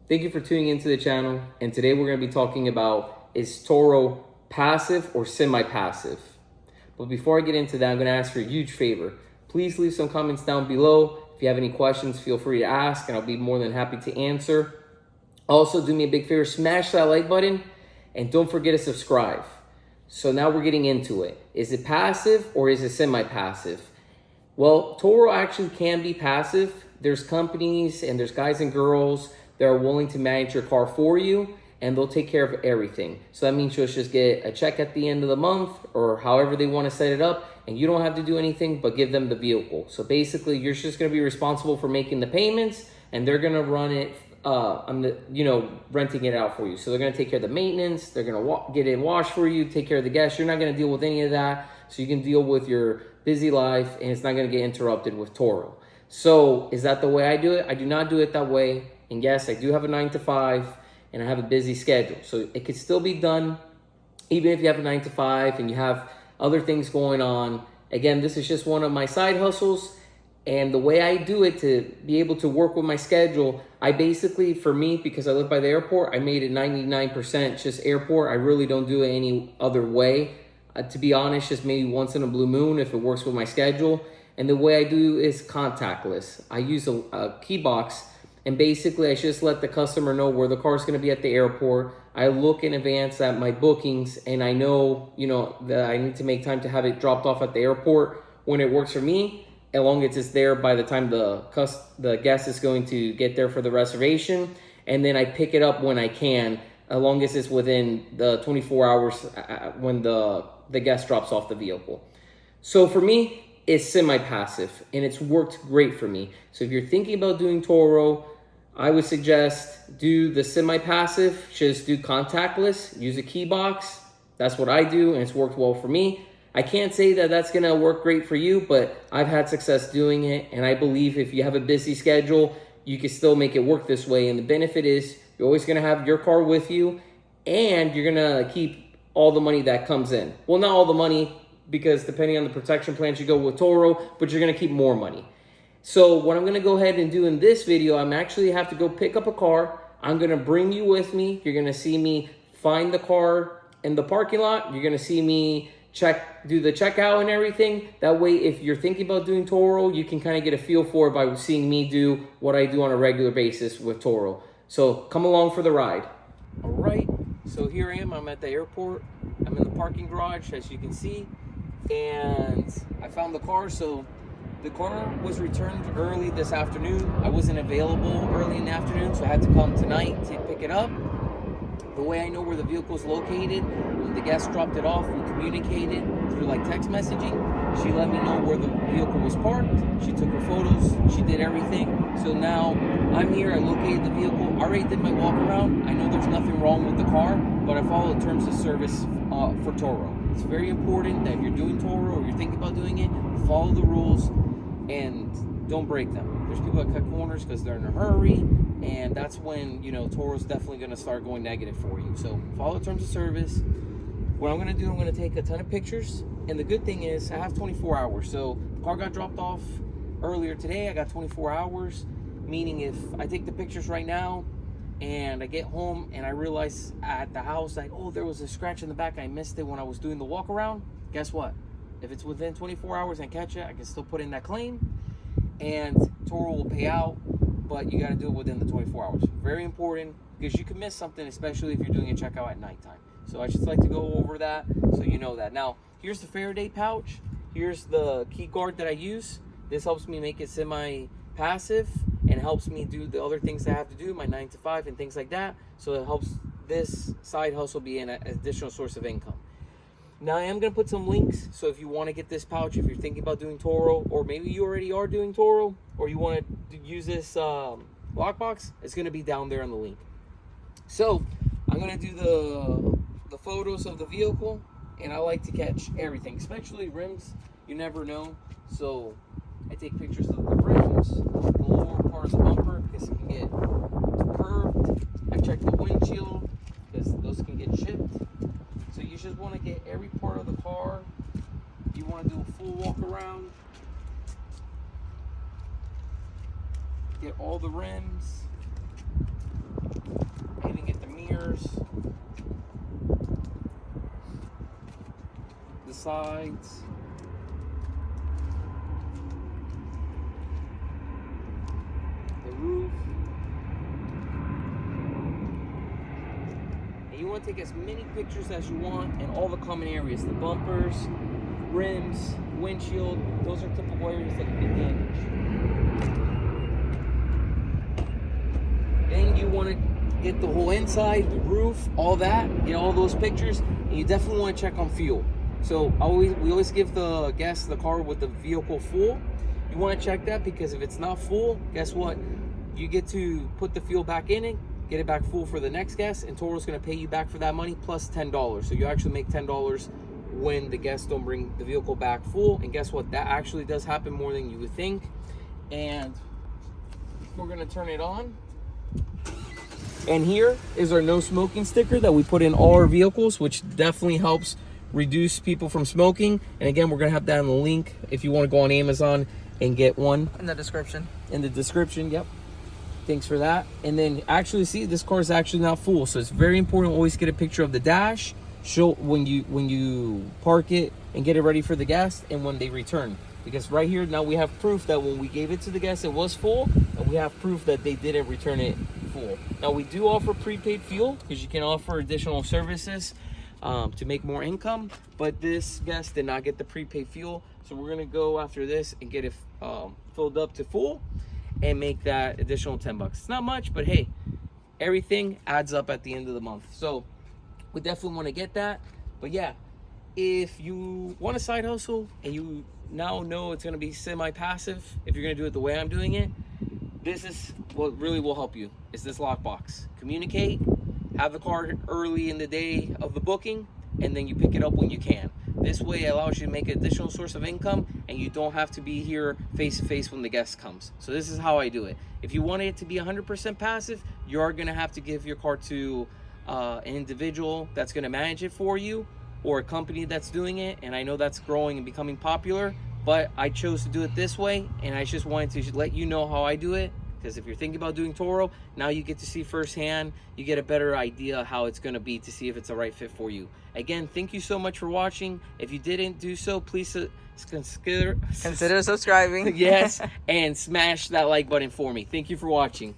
Thank you for tuning into the channel, and today we're going to be talking about, is Turo passive or semi-passive? But before I get into that, I'm going to ask for a huge favor. Please leave some comments down below. If you have any questions, feel free to ask and I'll be more than happy to answer. Also, do me a big favor, smash that like button and don't forget to subscribe. So now we're getting into it. Is it passive or is it semi-passive? Well, Turo actually can be passive. There's companies and there's guys and girls that are willing to manage your car for you and they'll take care of everything. So that means you'll just get a check at the end of the month or however they want to set it up, and you don't have to do anything but give them the vehicle. So basically you're just going to be responsible for making the payments and they're going to run it, renting it out for you. So they're going to take care of the maintenance, they're going to get it washed for you, take care of the gas. You're not going to deal with any of that. So you can deal with your busy life and it's not going to get interrupted with Turo. So is that the way I do it? I do not do it that way. And yes, I do have a 9-to-5 and I have a busy schedule. So it could still be done even if you have a 9-to-5 and you have other things going on. Again, this is just one of my side hustles. And the way I do it to be able to work with my schedule, I basically, for me, because I live by the airport, I made it 99% just airport. I really don't do it any other way. To be honest, just maybe once in a blue moon if it works with my schedule. And the way I do is contactless. I use a key box. And basically, I just let the customer know where the car is going to be at the airport. I look in advance at my bookings, and I know, that I need to make time to have it dropped off at the airport when it works for me, as long as it's there by the time the guest is going to get there for the reservation. And then I pick it up when I can, as long as it's within the 24 hours when the guest drops off the vehicle. So for me, it's semi-passive, and it's worked great for me. So if you're thinking about doing Turo, I would suggest do the semi-passive, just do contactless, use a key box. That's what I do, and it's worked well for me. I can't say that that's gonna work great for you, but I've had success doing it, and I believe if you have a busy schedule, you can still make it work this way. And the benefit is you're always gonna have your car with you, and you're gonna keep all the money that comes in. Well, not all the money, because depending on the protection plans you go with Turo, but you're gonna keep more money. So what I'm gonna go ahead and do in this video, I'm actually have to go pick up a car. I'm gonna bring you with me. You're gonna see me find the car in the parking lot. You're gonna see me do the checkout and everything. That way, if you're thinking about doing Turo, you can kind of get a feel for it by seeing me do what I do on a regular basis with Turo. So come along for the ride. All right, so here I am, I'm at the airport. I'm in the parking garage, as you can see, and I found the car. So the car was returned early this afternoon. I wasn't available early in the afternoon, so I had to come tonight to pick it up. The way I know where the vehicle is located, when the guest dropped it off, we communicated through text messaging. She let me know where the vehicle was parked. She took her photos. She did everything. So now I'm here. I located the vehicle. I already did my walk around. I know there's nothing wrong with the car, but I follow the terms of service for Turo. It's very important that if you're doing Turo or you're thinking about doing it, follow the rules and don't break them. There's people that cut corners because they're in a hurry, and that's when Toro's definitely going to start going negative for you. So follow the terms of service. What I'm going to do, I'm going to take a ton of pictures, and the good thing is I have 24 hours. So the car got dropped off earlier today. I got 24 hours, meaning if I take the pictures right now and I get home and I realize at the house oh, there was a scratch in the back, I missed it when I was doing the walk around, guess what? If it's within 24 hours and catch it, I can still put in that claim and Toro will pay out, but you got to do it within the 24 hours. Very important, because you can miss something, especially if you're doing a checkout at nighttime. So I just like to go over that so you know that. Now, here's the Faraday pouch. Here's the key guard that I use. This helps me make it semi-passive and helps me do the other things that I have to do, my 9-to-5 and things like that. So it helps this side hustle be an additional source of income. Now I am going to put some links, so if you want to get this pouch, if you're thinking about doing Turo, or maybe you already are doing Turo, or you want to use this lockbox, it's going to be down there on the link. So I'm going to do the photos of the vehicle, and I like to catch everything, especially rims. You never know, so I take pictures of the rims, the lower part of the bumper, because it can get curved. I check the windshield, because those can get chipped. So you just want to get every part of the car. You want to do a full walk around. Get all the rims. Even get the mirrors, the sides. The roof. And you want to take as many pictures as you want in all the common areas. The bumpers, rims, windshield. Those are typical areas that can get damaged. And you want to get the whole inside, the roof, all that. Get all those pictures. And you definitely want to check on fuel. So we always give the guests the car with the vehicle full. You want to check that because if it's not full, guess what? You get to put the fuel back in it, get it back full for the next guest, and Toro's going to pay you back for that money plus $10. So you actually make $10 when the guests don't bring the vehicle back full. And guess what? That actually does happen more than you would think. And we're going to turn it on. And here is our no smoking sticker that we put in all our vehicles, which definitely helps reduce people from smoking. And again, we're going to have that in the link if you want to go on Amazon and get one. In the description. In the description, yep. Thanks for that. And then actually see, this car is actually not full. So it's very important to always get a picture of the dash, show when you park it and get it ready for the guest and when they return. Because right here, now we have proof that when we gave it to the guest, it was full, and we have proof that they didn't return it full. Now we do offer prepaid fuel because you can offer additional services to make more income, but this guest did not get the prepaid fuel. So we're gonna go after this and get it filled up to full and make that additional $10. It's not much, but hey, everything adds up at the end of the month. So we definitely want to get that. But yeah, if you want a side hustle and you now know it's going to be semi-passive, if you're going to do it the way I'm doing it, this is what really will help you. Is this lockbox. Communicate, have the car early in the day of the booking, and then you pick it up when you can. This way it allows you to make an additional source of income, and you don't have to be here face to face when the guest comes. So this is how I do it. If you want it to be 100% passive, you are going to have to give your car to an individual that's going to manage it for you, or a company that's doing it. And I know that's growing and becoming popular, but I chose to do it this way, and I just wanted to let you know how I do it. Because if you're thinking about doing Turo, now you get to see firsthand, you get a better idea how it's going to be to see if it's a right fit for you. Again, thank you so much for watching. If you didn't do so, please consider subscribing. Yes, and smash that like button for me. Thank you for watching.